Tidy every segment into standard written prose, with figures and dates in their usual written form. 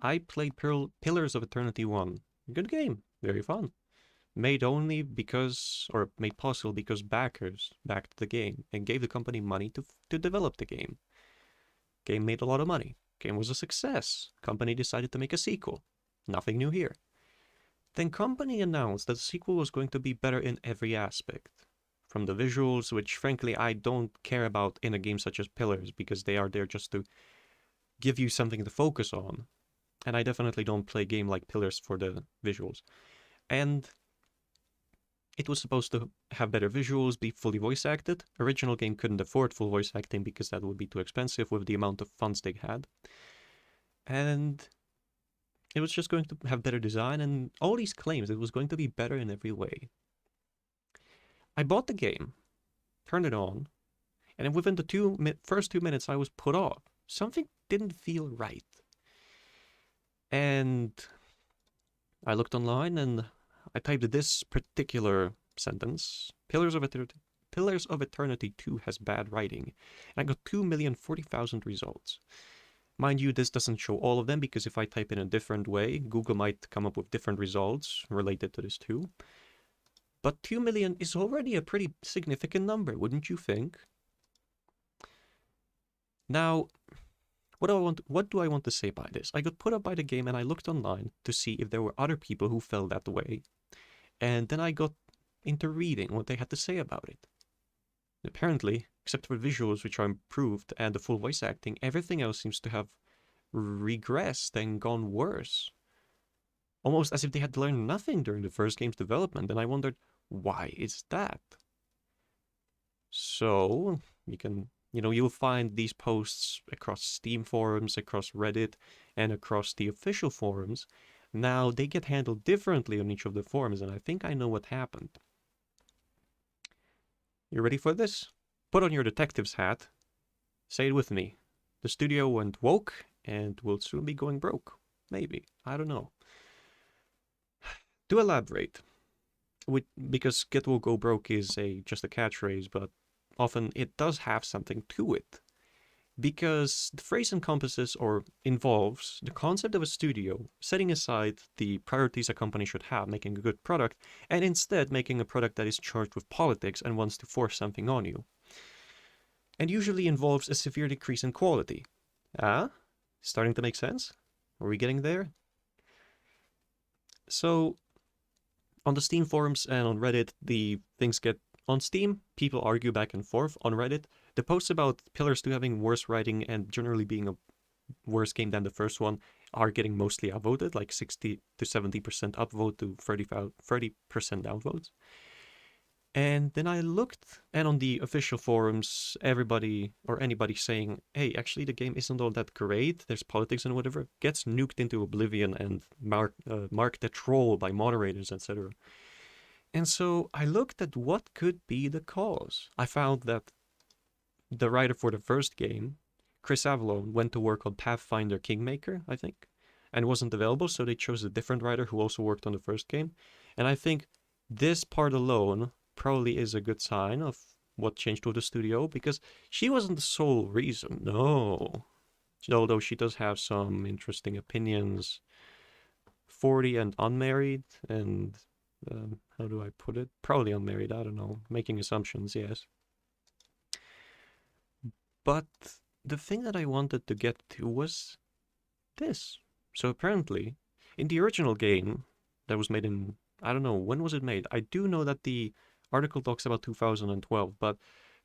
I played Pillars of Eternity 1. Good game, very fun. Made only because, or made possible because backers backed the game and gave the company money to develop the game. Game made a lot of money. Game was a success. Company decided to make a sequel. Nothing new here. Then company announced that the sequel was going to be better in every aspect. From the visuals, which frankly I don't care about in a game such as Pillars, because they are there just to give you something to focus on. And I definitely don't play a game like Pillars for the visuals. And it was supposed to have better visuals, be fully voice acted. Original game couldn't afford full voice acting because that would be too expensive with the amount of funds they had. And it was just going to have better design and all these claims. It was going to be better in every way. I bought the game, turned it on, and within the first 2 minutes I was put off. Something didn't feel right. And I looked online and I typed this particular sentence: Pillars of Eternity 2 has bad writing. And I got 2,040,000 results. Mind you, this doesn't show all of them because if I type in a different way, Google might come up with different results related to this too. But 2 million is already a pretty significant number, wouldn't you think? Now, what do I want to say by this? I got put up by the game and I looked online to see if there were other people who felt that way. And then I got into reading what they had to say about it. Apparently, except for visuals, which are improved, and the full voice acting, everything else seems to have regressed and gone worse. Almost as if they had learned nothing during the first game's development, and I wondered, why is that? So, you'll find these posts across Steam forums, across Reddit, and across the official forums. Now, they get handled differently on each of the forums, and I think I know what happened. You ready for this? Put on your detective's hat. Say it with me. The studio went woke and will soon be going broke. Maybe. I don't know. To elaborate, because get woke go broke is just a catchphrase, but often it does have something to it. Because the phrase encompasses or involves the concept of a studio setting aside the priorities a company should have, making a good product, and instead making a product that is charged with politics and wants to force something on you. And usually involves a severe decrease in quality. Starting to make sense? Are we getting there? So, on the Steam forums and on Reddit, the things get... On Steam, people argue back and forth. On Reddit, the posts about Pillars 2 having worse writing and generally being a worse game than the first one are getting mostly upvoted, like 60 to 70% upvote to 30% downvotes. And then I looked, and on the official forums, everybody or anybody saying, hey, actually the game isn't all that great, there's politics and whatever, gets nuked into oblivion and marked a troll by moderators, etc. And so I looked at what could be the cause. I found that the writer for the first game, Chris Avallone, went to work on Pathfinder Kingmaker, I think, and wasn't available, so they chose a different writer who also worked on the first game. And I think this part alone probably is a good sign of what changed with the studio, because she wasn't the sole reason, no. Although she does have some interesting opinions. 40 and unmarried, and how do I put it? Probably unmarried, I don't know. Making assumptions, yes. But the thing that I wanted to get to was this. So apparently, in the original game that was made in, I don't know, when was it made? I do know that the article talks about 2012, but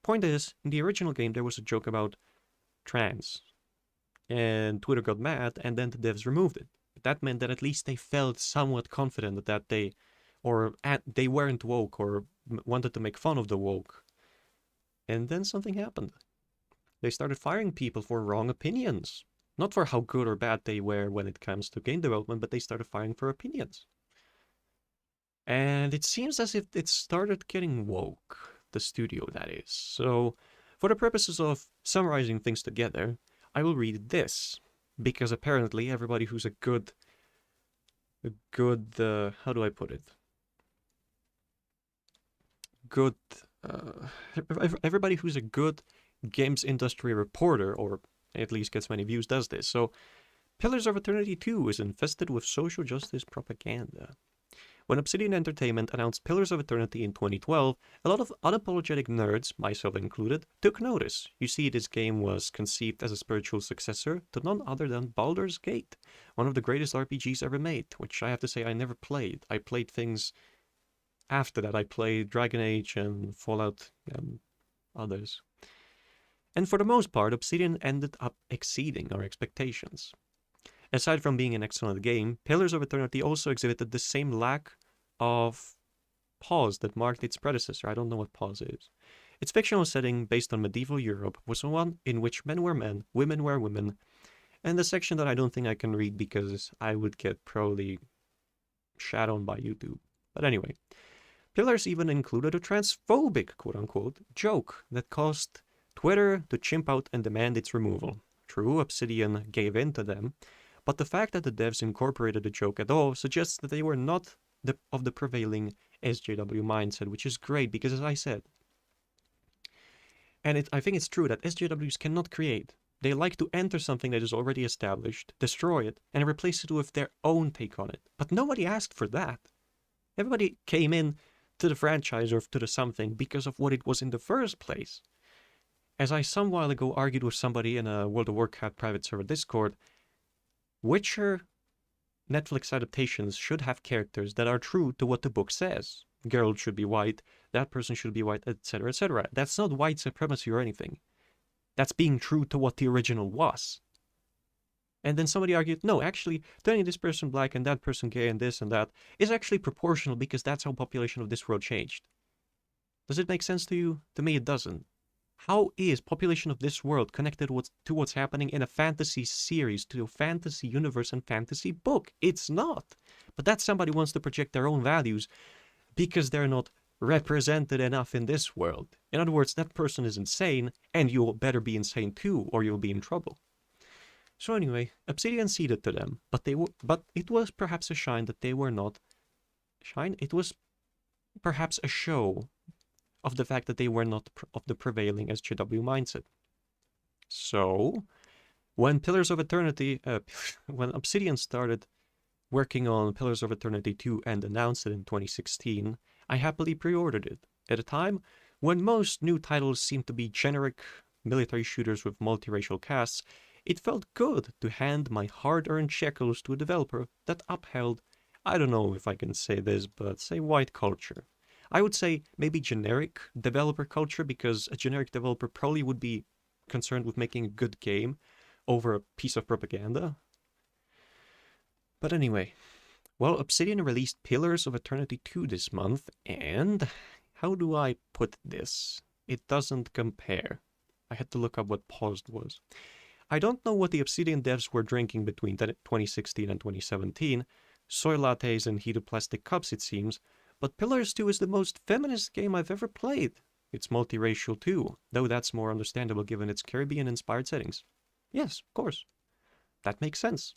point is, in the original game there was a joke about trans. And Twitter got mad, and then the devs removed it. But that meant that at least they felt somewhat confident that they weren't woke or wanted to make fun of the woke. And then something happened. They started firing people for wrong opinions. Not for how good or bad they were when it comes to game development, but they started firing for opinions. And it seems as if it started getting woke, the studio that is. So, for the purposes of summarizing things together, I will read this. Because apparently everybody who's a good, how do I put it? Everybody who's a good games industry reporter, or at least gets many views, does this. So Pillars of Eternity 2 is infested with social justice propaganda. When Obsidian Entertainment announced Pillars of Eternity in 2012, a lot of unapologetic nerds, myself included, took notice. You see, this game was conceived as a spiritual successor to none other than Baldur's Gate, one of the greatest RPGs ever made, which I have to say I never played. I played things after that. I played Dragon Age and Fallout and others. And for the most part, Obsidian ended up exceeding our expectations. Aside from being an excellent game, Pillars of Eternity also exhibited the same lack of pause that marked its predecessor. I don't know what pause is. Its fictional setting, based on medieval Europe, was one in which men were men, women were women, and the section that I don't think I can read because I would get probably shat on by YouTube. But anyway, Pillars even included a transphobic, quote-unquote, joke that caused Twitter to chimp out and demand its removal. True, Obsidian gave in to them, but the fact that the devs incorporated the joke at all suggests that they were not of the prevailing SJW mindset, which is great because, as I said, and I think it's true that SJWs cannot create. They like to enter something that is already established, destroy it, and replace it with their own take on it. But nobody asked for that. Everybody came in to the franchise or to the something because of what it was in the first place. As I some while ago argued with somebody in a World of Warcraft private server Discord, Witcher Netflix adaptations should have characters that are true to what the book says. Geralt should be white, that person should be white, etc., etc. That's not white supremacy or anything. That's being true to what the original was. And then somebody argued, no, actually, turning this person black and that person gay and this and that is actually proportional because that's how population of this world changed. Does it make sense to you? To me, it doesn't. How is population of this world connected to what's happening in a fantasy series, to a fantasy universe and fantasy book? It's not. But that somebody wants to project their own values because they're not represented enough in this world. In other words, that person is insane, and you'll better be insane too, or you'll be in trouble. So anyway, Obsidian ceded to them, but it was perhaps a shine that they were not. Shine? It was perhaps a show of the fact that they were not of the prevailing SJW mindset. So, when Pillars of Eternity, when Obsidian started working on Pillars of Eternity 2 and announced it in 2016, I happily pre-ordered it. At a time when most new titles seemed to be generic military shooters with multiracial casts, it felt good to hand my hard-earned shekels to a developer that upheld, I don't know if I can say this, but say white culture. I would say maybe generic developer culture, because a generic developer probably would be concerned with making a good game over a piece of propaganda. But anyway, well, Obsidian released Pillars of Eternity 2 this month, and how do I put this? It doesn't compare. I had to look up what paused was. I don't know what the Obsidian devs were drinking between 2016 and 2017, soy lattes and heated plastic cups it seems, but Pillars 2 is the most feminist game I've ever played. It's multiracial too, though that's more understandable given its Caribbean-inspired settings. Yes, of course. That makes sense.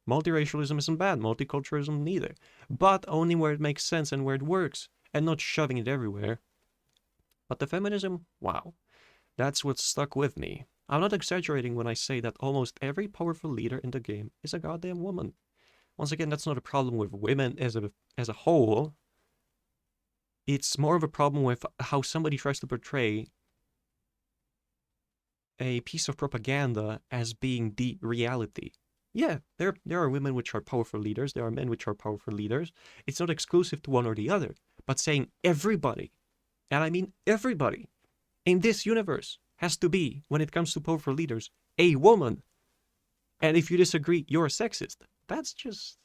Multiracialism isn't bad, multiculturalism neither, but only where it makes sense and where it works, and not shoving it everywhere. But the feminism, wow, that's what stuck with me. I'm not exaggerating when I say that almost every powerful leader in the game is a goddamn woman. Once again, that's not a problem with women as a whole. It's more of a problem with how somebody tries to portray a piece of propaganda as being the reality. Yeah, there are women which are powerful leaders, there are men which are powerful leaders. It's not exclusive to one or the other, but saying everybody, and I mean everybody, in this universe has to be, when it comes to powerful leaders, a woman. And if you disagree, you're a sexist. That's just...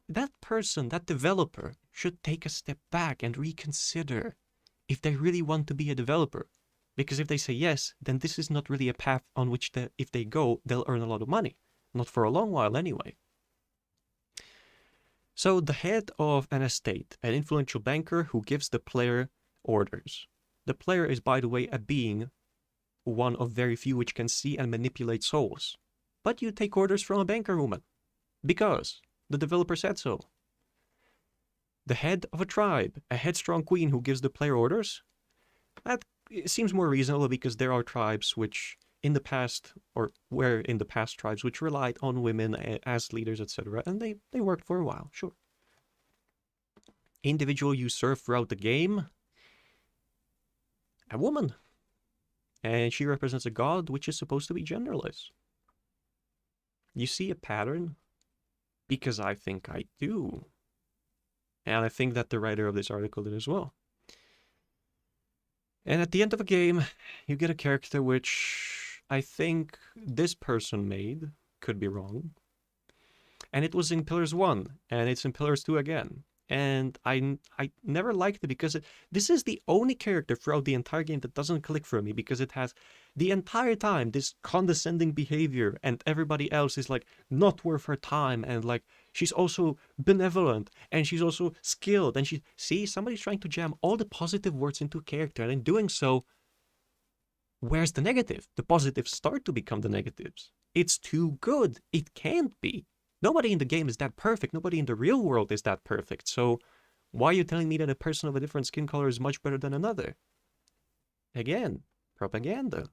That person, that developer, should take a step back and reconsider if they really want to be a developer. Because if they say yes, then this is not really a path on which, if they go, they'll earn a lot of money. Not for a long while anyway. So the head of an estate, an influential banker who gives the player orders. The player is, by the way, a being, one of very few which can see and manipulate souls. But you take orders from a banker woman. Because the developer said so. The head of a tribe, a headstrong queen who gives the player orders. That seems more reasonable because there are tribes which in the past, or were in the past tribes which relied on women as leaders, etc. And they worked for a while, sure. Individual you serve throughout the game, a woman. And she represents a god which is supposed to be genderless. You see a pattern? Because I think I do. And I think that the writer of this article did as well. And at the end of a game, you get a character which I think this person made, could be wrong. And it was in Pillars 1, and it's in Pillars 2 again. And I never liked it because this is the only character throughout the entire game that doesn't click for me, because it has the entire time this condescending behavior, and everybody else is like not worth her time, and like she's also benevolent, and she's also skilled, and somebody's trying to jam all the positive words into a character, and in doing so, where's the negative? The positives start to become the negatives. It's too good. It can't be. Nobody in the game is that perfect. Nobody in the real world is that perfect. So why are you telling me that a person of a different skin color is much better than another? Again, propaganda.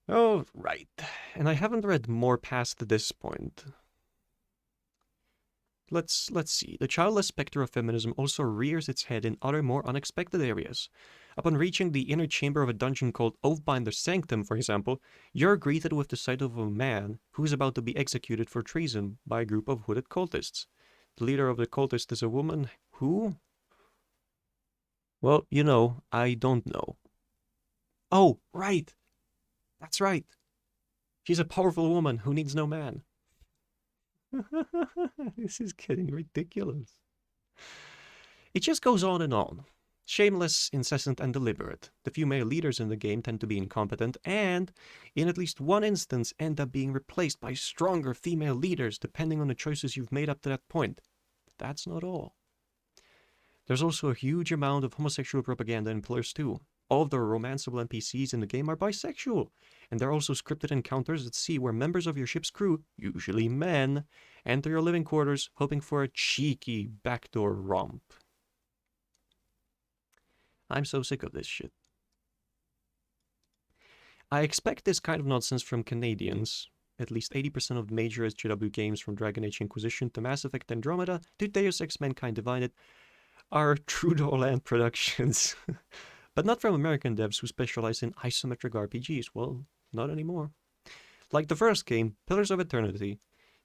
Oh, right. And I haven't read more past this point. Let's see. The childless specter of feminism also rears its head in other more unexpected areas. Upon reaching the inner chamber of a dungeon called Oathbinder's Sanctum, for example, you're greeted with the sight of a man who is about to be executed for treason by a group of hooded cultists. The leader of the cultists is a woman who... Well, you know, I don't know. Oh, right! That's right! She's a powerful woman who needs no man. This is getting ridiculous. It just goes on and on. Shameless, incessant, and deliberate. The few male leaders in the game tend to be incompetent and, in at least one instance, end up being replaced by stronger female leaders depending on the choices you've made up to that point. But that's not all. There's also a huge amount of homosexual propaganda in Pillars 2. All of the romanceable NPCs in the game are bisexual, and there are also scripted encounters at sea where members of your ship's crew, usually men, enter your living quarters hoping for a cheeky backdoor romp. I'm so sick of this shit. I expect this kind of nonsense from Canadians. At least 80% of major SJW games, from Dragon Age Inquisition to Mass Effect Andromeda to Deus Ex Mankind Divided, are Trudeau Land productions. But not from American devs who specialize in isometric RPGs. Well, not anymore. Like the first game, Pillars of Eternity,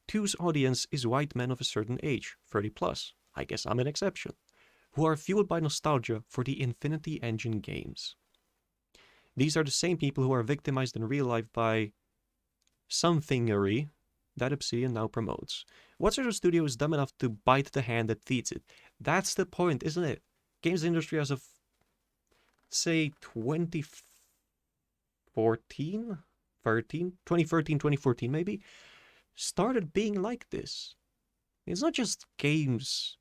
2's audience is white men of a certain age, 30 plus. I guess I'm an exception. Who are fueled by nostalgia for the Infinity Engine games. These are the same people who are victimized in real life by somethingery that Obsidian now promotes. What sort of studio is dumb enough to bite the hand that feeds it? That's the point, isn't it? Games industry as of, say, 2014, 2014 maybe, started being like this. It's not just games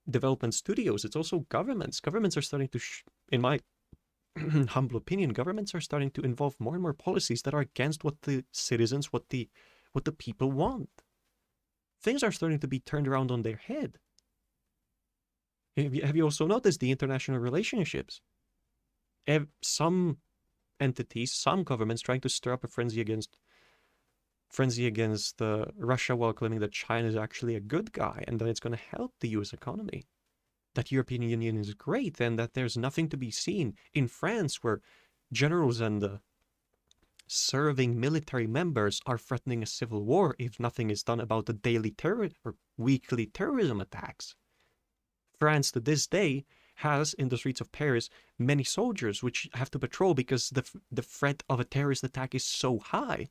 development studios, it's also governments. Governments are starting to, in my humble opinion, governments are starting to involve more and more policies that are against what the citizens, what the people want. Things are starting to be turned around on their head. Have you also noticed the international relationships? Some entities, some governments trying to stir up a frenzy against Russia while claiming that China is actually a good guy and that it's going to help the US economy. That European Union is great and that there's nothing to be seen. In France, where generals and serving military members are threatening a civil war if nothing is done about the daily terror or weekly terrorism attacks. France, to this day, has in the streets of Paris many soldiers which have to patrol because the threat of a terrorist attack is so high.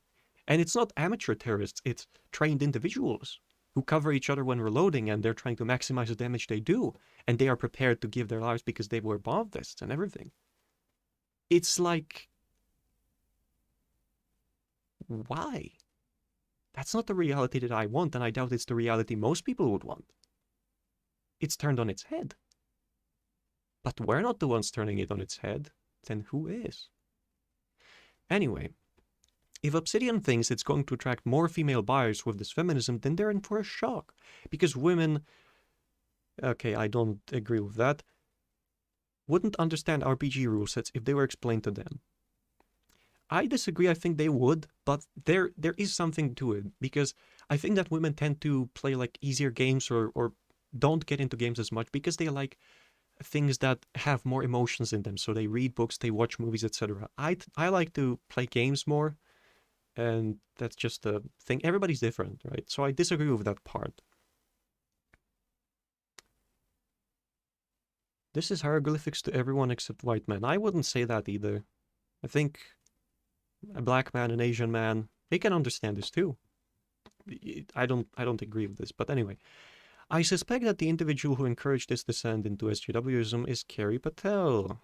And it's not amateur terrorists, it's trained individuals who cover each other when reloading, and they're trying to maximize the damage they do. And they are prepared to give their lives because they wear bomb vests and everything. It's like, why? That's not the reality that I want, and I doubt it's the reality most people would want. It's turned on its head. But we're not the ones turning it on its head. Then who is? Anyway, if Obsidian thinks it's going to attract more female buyers with this feminism, then they're in for a shock. Because women, okay, I don't agree with that, wouldn't understand RPG rule sets if they were explained to them. I disagree. I think they would, but there is something to it because I think that women tend to play like easier games or don't get into games as much because they like things that have more emotions in them. So they read books, they watch movies, etc. I like to play games more, and that's just the thing. Everybody's different, right? So I disagree with that part. This is hieroglyphics to everyone except white men. I wouldn't say that either. I think a black man, an Asian man, they can understand this too. I don't agree with this, but anyway. I suspect that the individual who encouraged this descent into SJWism is Carrie Patel.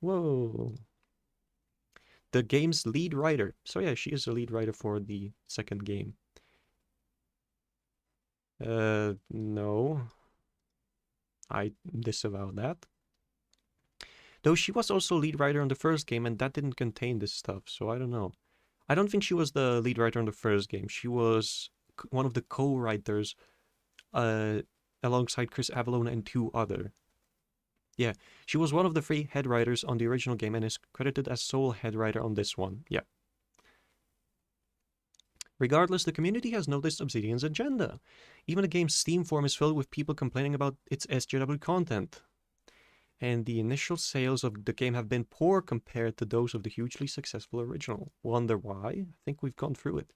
Whoa. The game's lead writer. So yeah, she is the lead writer for the second game. No. I disavow that. Though she was also lead writer on the first game, and that didn't contain this stuff, so I don't know. I don't think she was the lead writer on the first game. She was one of the co-writers uh, alongside Chris Avellone and two other. Yeah, she was one of the three head writers on the original game and is credited as sole head writer on this one. Yeah. Regardless, the community has noticed Obsidian's agenda. Even the game's Steam forum is filled with people complaining about its SJW content. And the initial sales of the game have been poor compared to those of the hugely successful original. Wonder why? I think we've gone through it.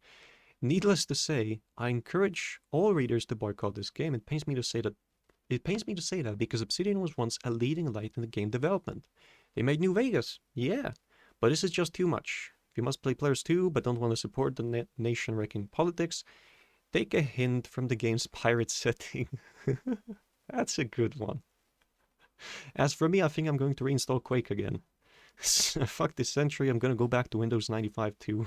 Needless to say, I encourage all readers to boycott this game. It pains me to say that because Obsidian was once a leading light in the game development. They made New Vegas, yeah, but this is just too much. If you must play players too, but don't want to support the nation-wrecking politics, take a hint from the game's pirate setting. That's a good one. As for me, I think I'm going to reinstall Quake again. Fuck this century, I'm gonna go back to Windows 95 too.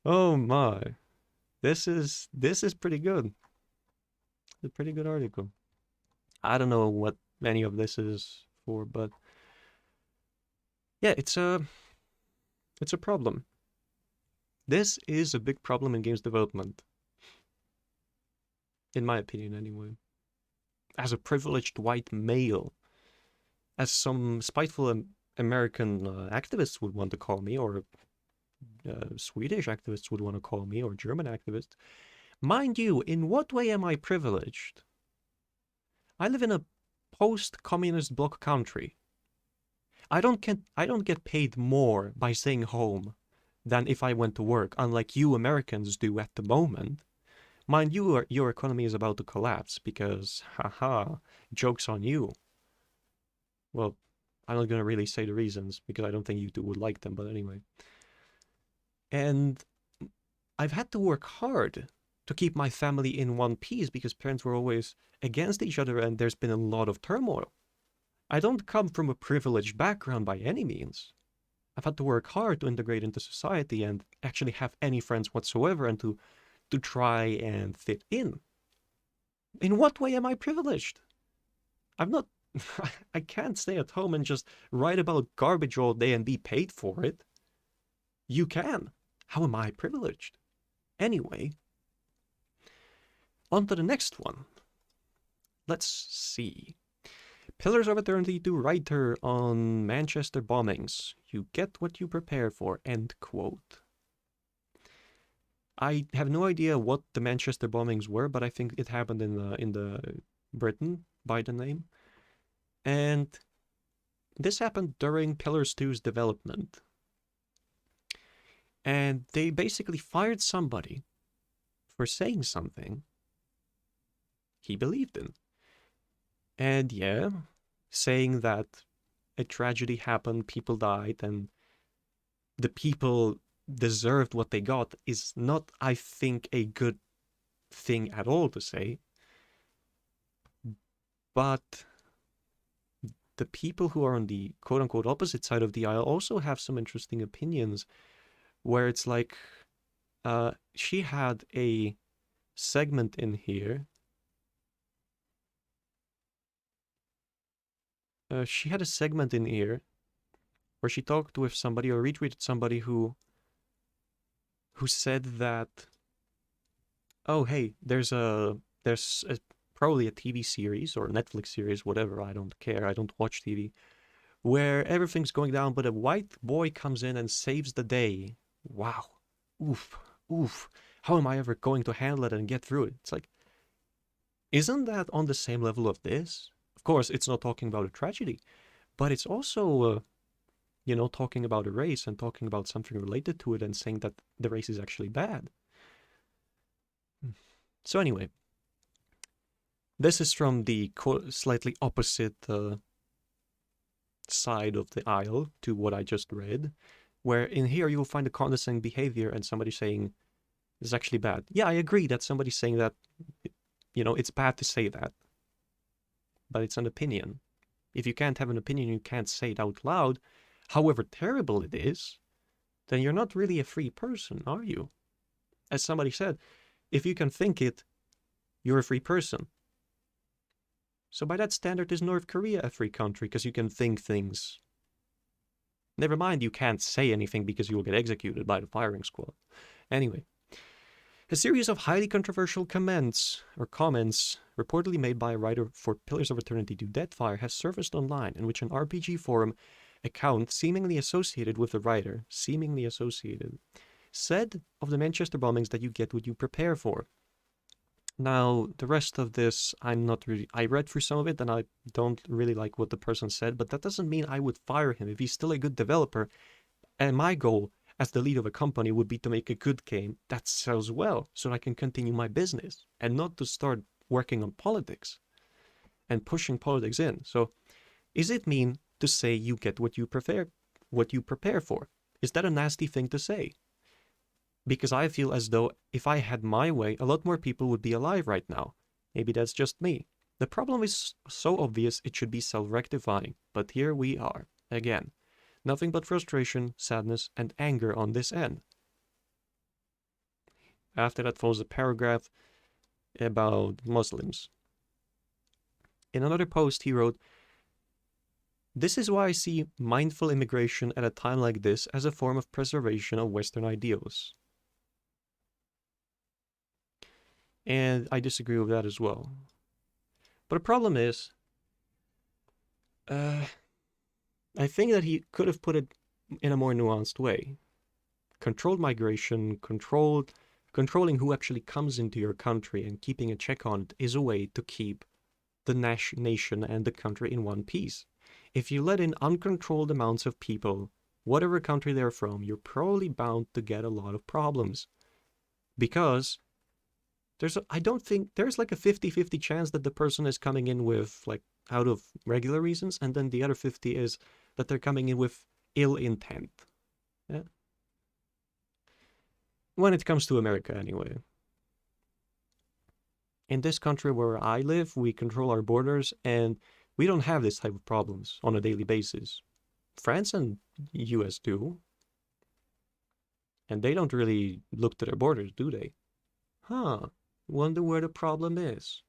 Oh my. This is pretty good. It's a pretty good article. I don't know what any of this is for, but yeah, it's a problem. This is a big problem in games development, in my opinion anyway. As a privileged white male, as some spiteful American activists would want to call me, or Swedish activists would want to call me, or German activists. Mind you, in what way am I privileged? I live in a post-communist bloc country. I don't get paid more by staying home than if I went to work, unlike you Americans do at the moment. Mind you, your economy is about to collapse because, haha, joke's on you. Well, I'm not going to really say the reasons because I don't think you two would like them, but anyway. And I've had to work hard to keep my family in one piece because parents were always against each other and there's been a lot of turmoil. I don't come from a privileged background by any means. I've had to work hard to integrate into society and actually have any friends whatsoever and to try and fit in. In what way am I privileged? I'm not. I can't stay at home and just write about garbage all day and be paid for it. You can. How am I privileged? Anyway, on to the next one. Let's see. Pillars of Eternity to writer on Manchester bombings. You get what you prepare for. End quote. I have no idea what the Manchester bombings were, but I think it happened in the Britain by the name. And this happened during Pillars 2's development. And they basically fired somebody for saying something he believed in. And yeah, saying that a tragedy happened, people died, and the people deserved what they got is not, I think, a good thing at all to say. But the people who are on the quote-unquote opposite side of the aisle also have some interesting opinions, where it's like, she had a segment in here. She had a segment in here where she talked with somebody or retweeted somebody who said that, oh hey, there's probably a TV series or Netflix series, whatever. I don't care. I don't watch TV. where everything's going down, but a white boy comes in and saves the day. Wow. Oof. Oof. How am I ever going to handle it and get through it? It's like, isn't that on the same level of this? Of course, it's not talking about a tragedy, but it's also, talking about a race and talking about something related to it and saying that the race is actually bad. So anyway, this is from the slightly opposite side of the aisle to what I just read, where in here you'll find a condescending behavior and somebody saying it's actually bad. Yeah, I agree that somebody's saying that, it's bad to say that, but it's an opinion. If you can't have an opinion, you can't say it out loud, however terrible it is, then you're not really a free person, are you? As somebody said, if you can think it, you're a free person. So by that standard, is North Korea a free country because you can think things? Never mind, you can't say anything because you will get executed by the firing squad. Anyway, a series of highly controversial comments reportedly made by a writer for Pillars of Eternity to Deadfire has surfaced online, in which an RPG forum account seemingly associated with the writer, said of the Manchester bombings that you get what you prepare for. Now, the rest of this, I read through some of it and I don't really like what the person said, but that doesn't mean I would fire him if he's still a good developer. And my goal as the lead of a company would be to make a good game that sells well so I can continue my business and not to start working on politics and pushing politics in. So, is it mean to say you get what you prepare for? Is that a nasty thing to say? Because I feel as though if I had my way, a lot more people would be alive right now. Maybe that's just me. The problem is so obvious it should be self-rectifying, but here we are, again. Nothing but frustration, sadness, and anger on this end. After that follows a paragraph about Muslims. In another post he wrote, "This is why I see mindful immigration at a time like this as a form of preservation of Western ideals." And I disagree with that as well. But the problem is, I think that he could have put it in a more nuanced way. Controlled migration, controlling who actually comes into your country and keeping a check on it is a way to keep the nation and the country in one piece. If you let in uncontrolled amounts of people, whatever country they're from, you're probably bound to get a lot of problems. Because I don't think there's like a 50-50 chance that the person is coming in with like out of regular reasons, and then the other 50 is that they're coming in with ill intent. Yeah. When it comes to America, anyway. In this country where I live, we control our borders, and we don't have this type of problems on a daily basis. France and US do. And they don't really look to their borders, do they? Huh. Wonder where the problem is.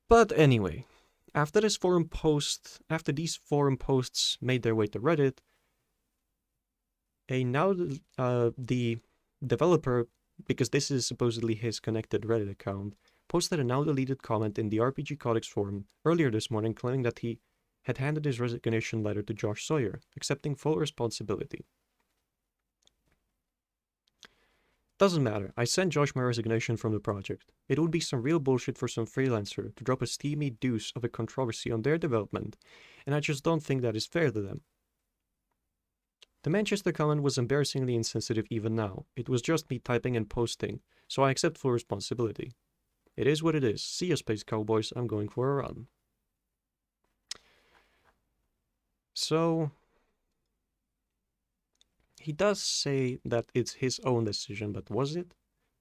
But anyway, after these forum posts made their way to Reddit, the developer, because this is supposedly his connected Reddit account, posted a now deleted comment in the RPG Codex forum earlier this morning claiming that he had handed his resignation letter to Josh Sawyer, accepting full responsibility. Doesn't matter, I sent Josh my resignation from the project. It would be some real bullshit for some freelancer to drop a steamy deuce of a controversy on their development, and I just don't think that is fair to them. The Manchester comment was embarrassingly insensitive even now. It was just me typing and posting, so I accept full responsibility. It is what it is. See you, Space Cowboys, I'm going for a run. So, he does say that it's his own decision, but was it?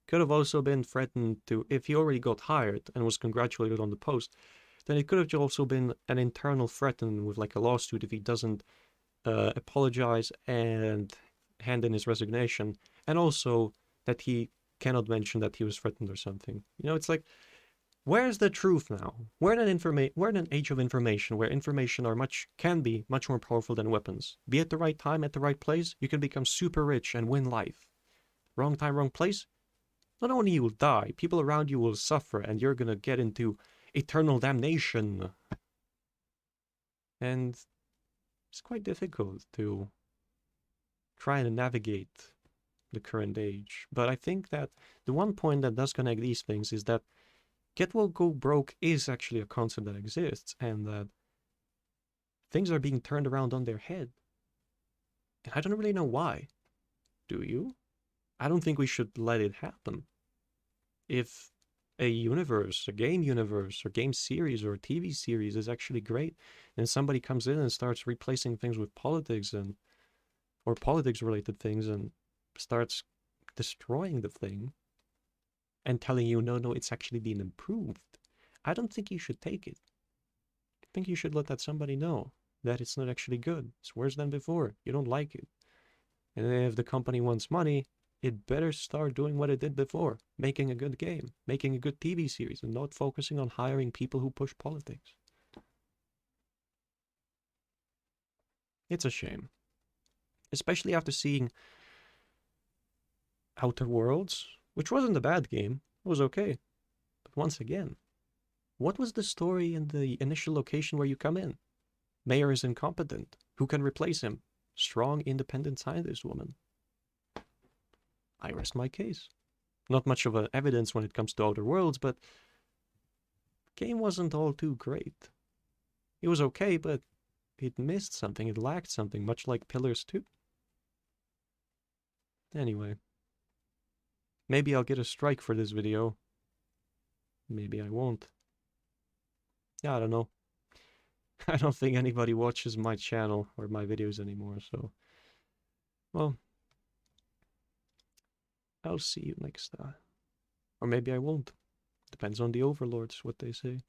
Could have also been threatened to, if he already got hired and was congratulated on the post, then it could have also been an internal threaten with like a lawsuit if he doesn't apologize and hand in his resignation, and also that he cannot mention that he was threatened or something. It's like, where's the truth now? We're in an age of information where information can be much more powerful than weapons. Be at the right time, at the right place, you can become super rich and win life. Wrong time, wrong place, not only you will die, people around you will suffer, and you're gonna get into eternal damnation. And it's quite difficult to try to navigate the current age. But I think that the one point that does connect these things is that get woke, go broke is actually a concept that exists, and that things are being turned around on their head. And I don't really know why. Do you? I don't think we should let it happen. If a universe, a game universe, or game series, or a TV series is actually great, and somebody comes in and starts replacing things with politics and or politics related things and starts destroying the thing and telling you no, it's actually been improved, I don't think you should take it. I think you should let that somebody know that it's not actually good. It's worse than before. You don't like it. And if the company wants money, it better start doing what it did before, making a good game, making a good TV series, and not focusing on hiring people who push politics. It's a shame. Especially after seeing Outer Worlds, which wasn't a bad game. It was okay. But once again, what was the story in the initial location where you come in? Mayor is incompetent. Who can replace him? Strong, independent scientist woman. I rest my case. Not much of evidence when it comes to Outer Worlds, but the game wasn't all too great. It was okay, but it missed something. It lacked something, much like Pillars 2. Anyway, maybe I'll get a strike for this video. Maybe I won't. Yeah, I don't know. I don't think anybody watches my channel or my videos anymore, so... Well, I'll see you next time. Or maybe I won't. Depends on the overlords, what they say.